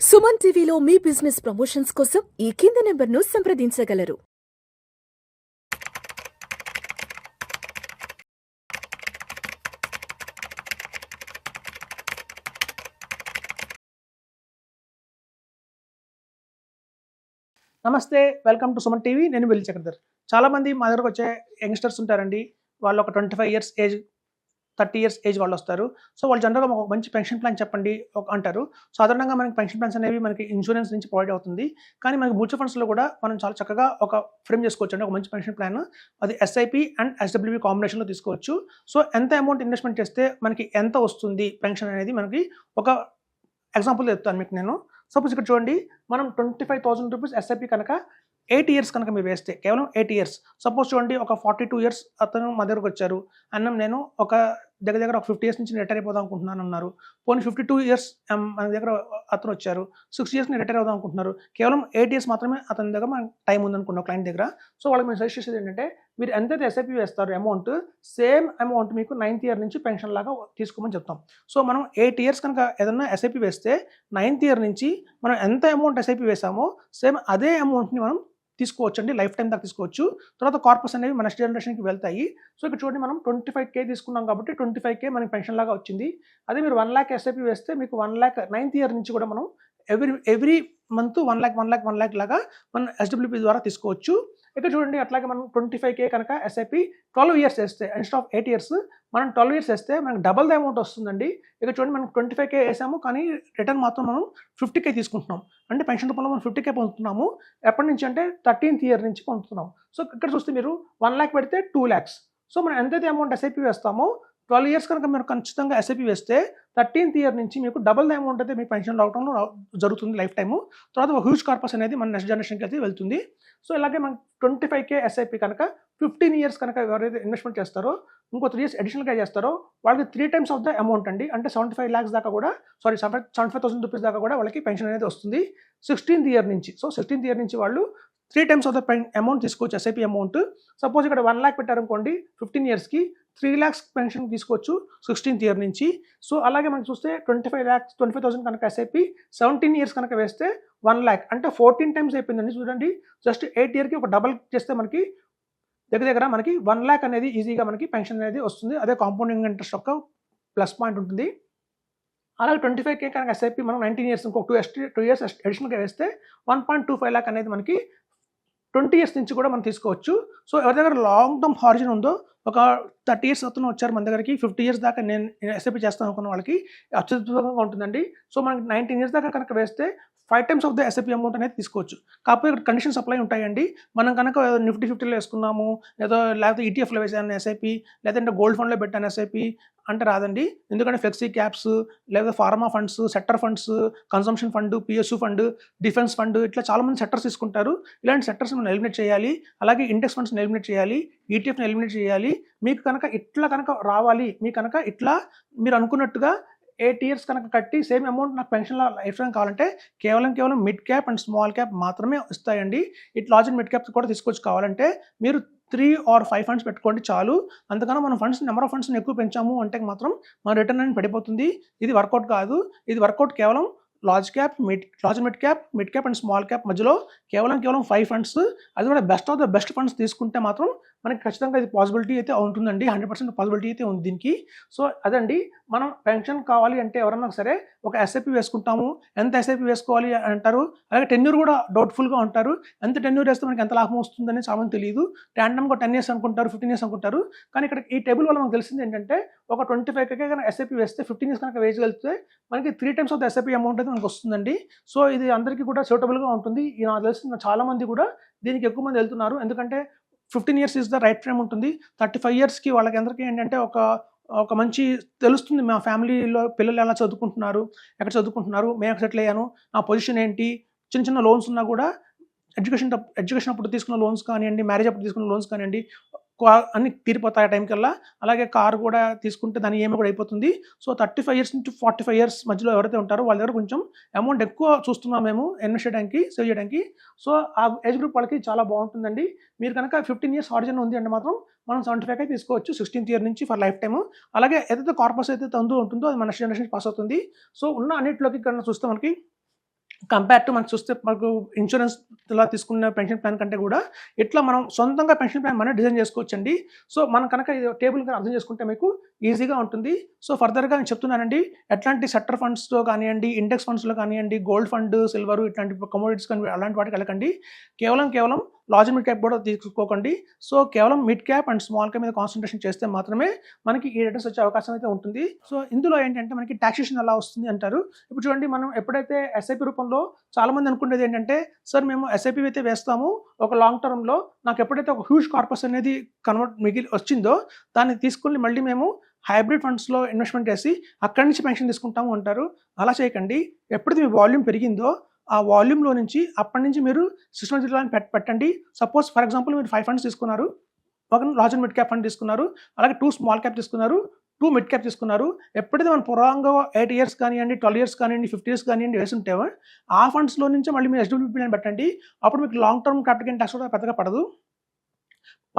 సుమన్ టీవీలో మీ business promotions కోసం ఈ కింది నెంబర్ను సంప్రదించగలరు. నమస్తే, వెల్కమ్ టు సుమన్ టీవీ. నేను వెల్లి చక్రధర్. చాలామంది మా దగ్గరకు వచ్చే యంగ్స్టర్స్ ఉంటారండి. వాళ్ళు ఒక 25 ఇయర్స్ ఏజ్, 30 ఇయర్స్ ఏజ్ వాళ్ళు వస్తారు. సో వాళ్ళు జనరల్గా మాకు ఒక మంచి పెన్షన్ ప్లాన్ చెప్పండి అంటారు. సాధారణంగా మనకి పెన్షన్ ప్లాన్స్ అనేవి మనకి ఇన్సూరెన్స్ నుంచి ప్రొవైడ్ అవుతుంది. కానీ మనకి మ్యూచువల్ ఫండ్స్లో కూడా మనం చాలా చక్కగా ఒక ఫ్రేమ్ చేసుకోవచ్చు అండి. ఒక మంచి పెన్షన్ ప్లాన్ అది ఎస్ఐపి అండ్ ఎస్డబ్ల్యూపి కాంబినేషన్లో తీసుకోవచ్చు. సో ఎంత అమౌంట్ ఇన్వెస్ట్మెంట్ చేస్తే మనకి ఎంత వస్తుంది పెన్షన్ అనేది మనకి ఒక ఎగ్జాంపుల్ చెప్తాను మీకు నేను. సపోజ్ ఇక్కడ చూడండి, మనం 25,000 రూపీస్ ఎస్ఐపి కనుక 8 ఇయర్స్ కనుక మీరు వేస్తే, కేవలం 8 ఇయర్స్. సపోజ్ చూడండి, ఒక 42 ఇయర్స్ అతను మా దగ్గరకు వచ్చారు. అన్నం నేను ఒక దగ్గర ఒక 50 ఇయర్స్ నుంచి రిటైర్ అయిపోదాం అనుకుంటున్నాను అన్నారు. పోనీ 52 ఇయర్స్ మన దగ్గర అతను వచ్చారు. 6 ఇయర్స్ రిటైర్ అవుదాం అనుకుంటున్నారు. కేవలం 8 ఇయర్స్ మాత్రమే అతని దగ్గర మనకు టైం ఉందనుకున్నాం క్లయింట్ దగ్గర. సో వాళ్ళకి మేము సజెస్ట్ చేసేది ఏంటంటే, మీరు ఎంతైతే ఎస్ఐపి వేస్తారు అమౌంట్, సేమ్ అమౌంట్ మీకు 9th ఇయర్ నుంచి పెన్షన్ లాగా తీసుకోమని చెప్తాం. సో మనం 8 ఇయర్స్ కనుక ఏదన్నా ఎస్ఐపి వేస్తే 9th ఇయర్ నుంచి మనం ఎంత అమౌంట్ ఎస్ఐపి వేసామో సేమ్ అదే అమౌంట్ని మనం తీసుకోవచ్చు అండి. లైఫ్ టైం దాకా తీసుకోవచ్చు. తర్వాత కార్పస్ అనేవి మన నెక్స్ట్ జనరేషన్కి వెళ్తాయి. సో ఇక్కడ చూడండి, మనం 25K తీసుకున్నాం కాబట్టి 25K మనకి పెన్షన్ లాగా వచ్చింది. అదే మీరు 1 lakh ఎస్ఐపి వేస్తే మీకు 1 lakh 9th ఇయర్ నుంచి కూడా మనం ఎవ్రీ మంత్ 1 lakh లాగా మనం ఎస్డబ్ల్యూపీ ద్వారా తీసుకోవచ్చు. ఇక్కడ చూడండి, అట్లాగే మనం 25K కనుక ఎస్ఐపి 12 ఇయర్స్ వేస్తే, ఇన్స్టెడ్ ఆఫ్ 8 ఇయర్స్ మనం 12 ఇయర్స్ వేస్తే మనకు డబల్ ద అమౌంట్ వస్తుందండి. ఇక్కడ చూడండి, మనం 25K వేసాము కానీ రిటర్న్ మాత్రం మనం 50K తీసుకుంటున్నాం. అంటే పెన్షన్ రూపంలో మనం 50K పొందుతున్నాము. ఎప్పటి నుంచి అంటే 13th ఇయర్ నుంచి పొందుతున్నాం. సో ఇక్కడ చూస్తే మీరు 1 lakh పెడితే 2 lakhs. సో మనం ఎంతైతే అమౌంట్ ఎస్ఐపి వేస్తామో 12 ఇయర్స్ కనుక మీరు ఖచ్చితంగా ఎస్ఐపి వేస్తే 13th ఇయర్ నుంచి మీకు డబల్ ద అమౌంట్ అయితే మీకు పెన్షన్ రావడంలో జరుగుతుంది లైఫ్ టైము. తర్వాత ఒక హ్యూజ్ కార్పస్ అనేది మన నెక్స్ట్ జనరేషన్కి అయితే వెళ్తుంది. సో ఇలాగే మనకి 25K ఎస్ఐపి కనుక 15 ఇయర్స్ కనుక ఎవరైతే ఇన్వెస్ట్మెంట్ చేస్తారో, ఇంకో 3 ఇయర్స్ అడిషనల్గా చేస్తారో వాళ్ళకి 3 times ఆఫ్ ద అమౌంట్ అండి. అంటే 75 lakhs దాకా కూడా, 75,000 రూపీస్ దాకా కూడా వాళ్ళకి పెన్షన్ అనేది వస్తుంది 16th ఇయర్ నుంచి. సో 16th ఇయర్ నుంచి వాళ్ళు 3 times ఆఫ్ ద అమౌంట్ తీసుకోవచ్చు, ఎస్ఐపి అమౌంట్. సపోజ్ ఇక్కడ 1 lakh పెట్టారనుకోండి, 15 ఇయర్స్కి 3 lakhs పెన్షన్ తీసుకోవచ్చు 16th ఇయర్ నుంచి. సో అలాగే మనం చూస్తే 25,000 కనుక ఎస్ఐపి 17 ఇయర్స్ కనుక వేస్తే 1 lakh, అంటే 14 times అయిపోయిందండి. చూడండి, జస్ట్ 8 ఇయర్కి ఒక డబల్ చేస్తే మనకి దగ్గర మనకి 1 lakh అనేది ఈజీగా మనకి పెన్షన్ అనేది వస్తుంది. అదే కాంపౌండింగ్ ఇంట్రెస్ట్ యొక్క ప్లస్ పాయింట్ ఉంటుంది. అలాగే 25K కనుక ఎస్ఐపి మనం 19 ఇయర్స్ ఇంకొక 2 ఇయర్స్ అడిషనల్గా వేస్తే 1.25 lakh అనేది మనకి 20 ఇయర్స్ నుంచి కూడా మనం తీసుకోవచ్చు. సో ఎవరి దగ్గర లాంగ్ టర్మ్ హారిజన్ ఉందో, ఒక 30 ఇయర్స్ అతను వచ్చారు మన దగ్గరికి, 50 ఇయర్స్ దాకా నేను ఎస్ఐపి చేస్తాను అనుకున్న వాళ్ళకి అత్యద్భుతంగా ఉంటుందండి. సో మనకి 19 ఇయర్స్ దాకా కనుక వేస్తే 5 times of the SIP amount అనేది తీసుకోవచ్చు. కాకపోతే ఇక్కడ కండిషన్స్ అప్లై ఉంటాయండి. మనం కనుక నిఫ్టీ 50లో వేసుకున్నాము, లేకపోతే ఈటీఎఫ్లో వేసాను ఎస్ఐపి, లేదంటే గోల్డ్ ఫండ్లో పెట్టాను ఎస్ఐపి అంటే రాదండి. ఎందుకంటే ఫ్లెక్సీ క్యాప్స్, లేదా pharma funds, sector funds, consumption fund, PSU fund, defence fund, ఇట్లా చాలామంది సెక్టర్స్ తీసుకుంటారు. ఇలాంటి సెక్టర్స్ మనం ఎలిమినేట్ చేయాలి. అలాగే ఇండెక్స్ ఫండ్స్ని ఎలిమినేట్ చేయాలి, ఈటీఎఫ్ని ఎలిమినేట్ చేయాలి. మీకు కనుక ఇట్లా కనుక రావాలి, మీకు కనుక ఇట్లా మీరు అనుకున్నట్టుగా 8 ఇయర్స్ కనుక కట్టి సేమ్ అమౌంట్ నాకు పెన్షన్లో లైఫ్ టైం కావాలంటే కేవలం mid cap and small cap మాత్రమే ఇస్తాయండి. It large and mid caps కూడా తీసుకోవచ్చు. కావాలంటే మీరు 3 or 5 ఫండ్స్ పెట్టుకోండి చాలు. అంతకన్నా మనం నెంబర్ ఆఫ్ ఫండ్స్ని ఎక్కువ పెంచాము అంటే మాత్రం మన రిటర్న్ అనేది పడిపోతుంది. ఇది వర్కౌట్ కాదు. ఇది వర్కౌట్ కేవలం large and mid cap and small cap మధ్యలో కేవలం 5 ఫండ్స్, అది కూడా best of the best funds తీసుకుంటే మాత్రం మనకి ఖచ్చితంగా ఇది పాసిబిలిటీ అయితే ఉంటుందండి. 100% పాసిబిలిటీ అయితే ఉంది దీనికి. సో అదండి, మనం పెన్షన్ కావాలి అంటే ఎవరన్నా సరే ఒక ఎస్ఐపి వేసుకుంటాము. ఎంత ఎస్ఐపి వేసుకోవాలి అంటారు. అలాగే టెన్యూర్ కూడా డౌట్ఫుల్గా ఉంటారు. ఎంత టెన్యూర్ వేస్తే మనకి ఎంత లాభం వస్తుందని చాలా మంది తెలియదు. ర్యాండమ్గా 10 ఇయర్స్ అనుకుంటారు, 15 ఇయర్స్ అనుకుంటారు. కానీ ఇక్కడ ఈ టేబుల్ వల్ల మనకు తెలిసింది ఏంటంటే, ఒక 25K కనుక ఎస్ఐపి వేస్తే 15 ఇయర్స్ కనుక వేయగలిగితే మనకి 3 times of the SIP amount అయితే మనకు వస్తుందండి. సో ఇది అందరికీ కూడా సూటబుల్గా ఉంటుంది. నాకు తెలిసిన చాలా మంది కూడా దీనికి ఎక్కువ మంది వెళ్తున్నారు. ఎందుకంటే 15 years is the right frame ఉంటుంది. 35 ఇయర్స్కి వాళ్ళకి అందరికీ ఏంటంటే ఒక మంచి తెలుస్తుంది. మా ఫ్యామిలీలో పిల్లలు ఎలా చదువుకుంటున్నారు, ఎక్కడ చదువుకుంటున్నారు, మేము సెటిల్ అయ్యాను, నా పొజిషన్ ఏంటి, చిన్న లోన్స్ ఉన్నా కూడా ఎడ్యుకేషన్ అప్పుడు తీసుకున్న లోన్స్ కానివ్వండి, మ్యారేజ్ అప్పుడు తీసుకున్న లోన్స్ కానివ్వండి, అన్ని తీరిపోతాయి ఆ టైం కల్లా. అలాగే కారు కూడా తీసుకుంటే దాని ఈఎంఐ కూడా అయిపోతుంది. సో 35 ఇయర్స్ నుంచి 45 ఇయర్స్ మధ్యలో ఎవరైతే ఉంటారో వాళ్ళ దగ్గర కొంచెం అమౌంట్ ఎక్కువ చూస్తున్నాం మేము ఇన్వెస్ట్ చేయడానికి, సేవ్ చేయడానికి. సో ఆ ఏజ్ గ్రూప్ వాళ్ళకి చాలా బాగుంటుందండి. మీరు కనుక 15 ఇయర్స్ హారిజన్ ఉంది అంటే మాత్రం మనం 75 తీసుకోవచ్చు 16th ఇయర్ నుంచి ఫర్ లైఫ్ టైము. అలాగే ఏదైతే కార్పస్ అయితే ఉంటుందో అది మన నెక్స్ట్ జనరేషన్ పాస్ అవుతుంది. సో ఉన్న అన్నింటిలోకి కన్నా చూస్తే మనకి కంపేర్ టు మనకు చూస్తే మనకు ఇన్సూరెన్స్ ఇలా తీసుకున్న పెన్షన్ ప్లాన్ కంటే కూడా ఇట్లా మనం సొంతంగా పెన్షన్ ప్లాన్ మనం డిజైన్ చేసుకోవచ్చండి. సో మనం కనుక ఇది టేబుల్ అర్థం చేసుకుంటే మీకు ఈజీగా ఉంటుంది. సో ఫర్దర్గా నేను చెప్తున్నానండి, ఎట్లాంటి సెక్టర్ ఫండ్స్లో కానివ్వండి, ఇండెక్స్ ఫండ్స్లో కానివ్వండి, గోల్డ్ ఫండ్, సిల్వర్ ఇట్లాంటి కమోడిటీస్ కానీ అలాంటి వాటికి వెళ్ళకండి. కేవలం లార్జ్ మిడ్ క్యాప్ కూడా తీసుకోకండి. సో కేవలం mid cap and small cap మీద కాన్సన్ట్రేషన్ చేస్తే మాత్రమే మనకి ఈ రిటర్న్స్ వచ్చే అవకాశం అయితే ఉంటుంది. సో ఇందులో ఏంటంటే మనకి టాక్సేషన్ ఎలా వస్తుంది అంటారు. ఇప్పుడు చూడండి, మనం ఎప్పుడైతే ఎస్ఐపి రూపంలో చాలామంది అనుకునేది ఏంటంటే, సార్ మేము ఎస్ఐపి అయితే వేస్తాము ఒక లాంగ్ టర్మ్లో, నాకు ఎప్పుడైతే ఒక హ్యూజ్ కార్పస్ అనేది మిగిలి వచ్చిందో దాన్ని తీసుకుని మళ్ళీ మేము హైబ్రిడ్ ఫండ్స్లో ఇన్వెస్ట్మెంట్ చేసి అక్కడి నుంచి పెన్షన్ తీసుకుంటాము అంటారు. అలా చేయకండి. ఎప్పుడైతే మీ వాల్యూమ్ పెరిగిందో ఆ వాల్యూమ్లో నుంచి అప్పటి నుంచి మీరు సిస్టమేటిక్ పెట్టండి. సపోజ్ ఫర్ ఎగ్జాంపుల్ మీరు 5 ఫండ్స్ తీసుకున్నారు, ఒక large and mid cap fund తీసుకున్నారు, అలాగే 2 స్మాల్ క్యాప్ తీసుకున్నారు, 2 మిడ్ క్యాప్ తీసుకున్నారు. ఎప్పుడైతే మనం పురాంగా 8 ఇయర్స్ కానివ్వండి, 12 ఇయర్స్ కానివ్వండి, 50 ఇయర్స్ కానివ్వండి వేసుంటేవో ఆ ఫండ్స్లో నుంచి మళ్ళీ మీరు ఎస్డబ్ల్యూపీ పెట్టండి. అప్పుడు మీకు long term capital gain tax కూడా పెద్దగా పడదు.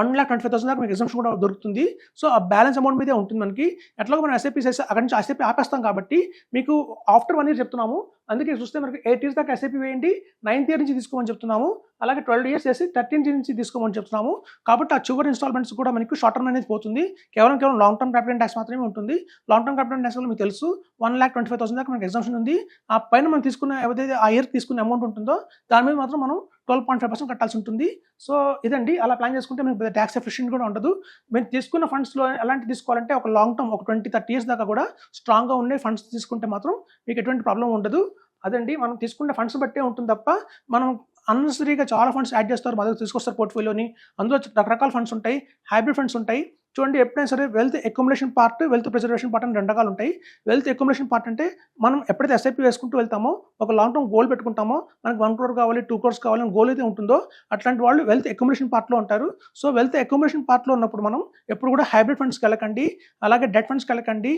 1,25,000 దాకా మీకు ఎగ్జామ్షన్ కూడా దొరుకుతుంది. సో ఆ బ్యాలెన్స్ అమౌంట్ మీదే ఉంటుంది మనకి. ఎట్లాగో మనం ఎస్ఐపి చేసి అక్కడి నుంచి ఎస్ఐపి ఆపేస్తాం కాబట్టి మీకు ఆఫ్టర్ 1 ఇయర్ చెప్తున్నాము. అందుకే చూస్తే మనకి 8 ఇయర్స్ దాకా ఎస్ఐపి వేయండి, 9th ఇయర్ నుంచి తీసుకోమని చెప్తున్నాము. అలాగే 12 ఇయర్స్ చేసి 13th నుంచి తీసుకోమని చెప్తున్నాము. కాబట్టి ఆ చివరి ఇన్స్టాల్మెంట్స్ కూడా మనకి షార్ట్ టర్మ్ అనేది పోతుంది. కేవలం లాంగ్ టర్మ్ క్యాపిటల్ ట్యాక్స్ మాత్రమే ఉంటుంది. లాంగ్ టర్మ్ క్యాపిటల్ ట్యాక్స్ మీకు తెలుసు 1,25,000 దాకా మనకి ఎగ్జామ్షన్ ఉంది. ఆ పైన మనం తీసుకున్న ఏదైతే ఆ ఇయర్ తీసుకున్న అమౌంట్ ఉంటుందో దాని మీద మాత్రం మనం 12.5% కట్టాల్సి ఉంటుంది. సో ఇదండి, అలా ప్లాన్ చేసుకుంటే మీకు ట్యాక్స్ ఎఫిషియెంట్ కూడా ఉండదు. మీరు తీసుకున్న ఫండ్స్లో ఎలాంటి తీసుకోవాలంటే ఒక లాంగ్ టర్మ్ ఒక 20-30 ఇయర్స్ దాకా కూడా స్ట్రాంగ్గా ఉండే ఫండ్స్ తీసుకుంటే మాత్రం మీకు ఎటువంటి ప్రాబ్లం ఉండదు. అదండి, మనం తీసుకున్న ఫండ్స్ బట్టే ఉంటుంది తప్ప మనం అన్నెసరీగా చాలా ఫండ్స్ యాడ్ చేస్తారు, మా దగ్గర తీసుకొస్తారు పోర్ట్ఫోలియోని. అందులో రకరకాల ఫండ్స్ ఉంటాయి, హైబ్రిడ్ ఫండ్స్ ఉంటాయి. చూడండి, ఎప్పుడైనా సరే wealth accumulation part, wealth preservation part అని 2 రకాలు ఉంటాయి. వెల్త్ అక్యుములేషన్ పార్ట్ అంటే మనం ఎప్పుడైతే ఎస్ఐపి వేసుకుంటూ వెళ్తామో, ఒక లాంగ్ టర్మ్ గోల్ పెట్టుకుంటామో, మనకు 1 crore కావాలి, 2 crores కావాలి అని గోల్ అయితే ఉంటుందో అట్లాంటి వాళ్ళు వెల్త్ అక్యుములేషన్ పార్ట్లో ఉంటారు. సో వెల్త్ అక్యుములేషన్ పార్ట్లో ఉన్నప్పుడు మనం ఎప్పుడు కూడా హైబ్రిడ్ ఫండ్స్కి వెళ్ళకండి, అలాగే డెట్ ఫండ్స్కి వెళ్ళకండి,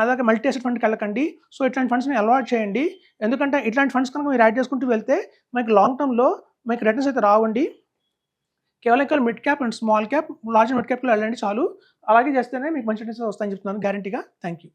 అలాగే మల్టీ అసెట్ ఫండ్కి వెళ్ళకండి. సో ఇట్లాంటి ఫండ్స్ని అలవాట్ చేయండి. ఎందుకంటే ఇట్లాంటి ఫండ్స్ కనుక మీరు యాడ్ చేసుకుంటూ వెళ్తే మనకి లాంగ్ టర్మ్లో మీకు రిటర్న్స్ అయితే రావండి. కేవలం mid cap and small cap, large mid క్యాప్లో వెళ్ళండి చాలు. అలాగే చేస్తేనే మీకు మంచి రిటర్న్స్ వస్తాయని చెప్తున్నాను గ్యారంటీగా. Thank you.